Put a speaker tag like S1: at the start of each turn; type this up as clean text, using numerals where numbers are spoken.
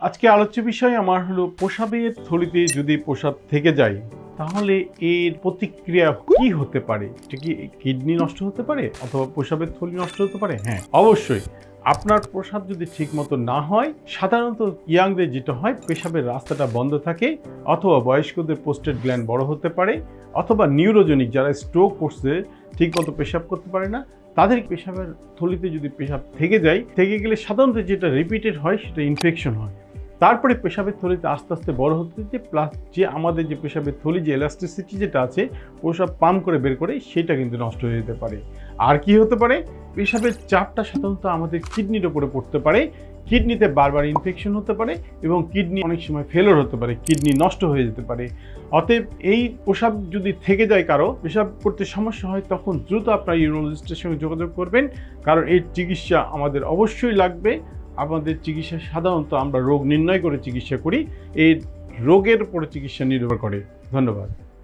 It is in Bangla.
S1: আজকে আলোচ্য বিষয় আমার হলো প্রস্রাবের থলিতে যদি প্রস্রাব থেকে যায় তাহলে এর প্রতিক্রিয়া কি হতে পারে? এটা কি কিডনি নষ্ট হতে পারে অথবা প্রস্রাবের থলি নষ্ট হতে পারে? হ্যাঁ, অবশ্যই। আপনার প্রস্রাব যদি ঠিকমতো না হয়, সাধারণত ইয়াংদের যেটা হয় পেশাবের রাস্তাটা বন্ধ থাকে, অথবা বয়স্কদের প্রোস্টেট গ্ল্যান্ড বড় হতে পারে, অথবা নিউরোজেনিক যারা স্ট্রোক করছে ঠিকমতো পেশাব করতে পারে না, তাদের পেশাবের থলিতে যদি পেশাব থেকে গেলে সাধারণত যেটা রিপিটেড হয় সেটা ইনফেকশন হয়। তারপরে পেশাবের থলিতে আস্তে আস্তে বড় হতে প্লাস যে আমাদের যে পেশাবের থলি যে এলাস্টিসিটি যেটা আছে প্রস্রাব পাম্প করে বের করে সেটা কিন্তু নষ্ট হয়ে যেতে পারে। আর কি হতে পারে? পেশাবের চাপটা সাধারণত আমাদের কিডনির উপরে পড়তে পারে, কিডনিতে বারবার ইনফেকশন হতে পারে এবং কিডনি অনেক সময় ফেলোর হতে পারে, কিডনি নষ্ট হয়ে যেতে পারে। অতএব এই প্রস্রাব যদি থেকে যায় কারো, পেশাব করতে সমস্যা হয়, তখন দ্রুত আপনার ইউরোলজিস্টের সঙ্গে যোগাযোগ করবেন, কারণ এর চিকিৎসা আমাদের অবশ্যই লাগবে। আমাদের চিকিৎসা সাধারণত আমরা রোগ নির্ণয় করে চিকিৎসা করি, এই রোগের উপরে চিকিৎসা নির্ভর করে। ধন্যবাদ।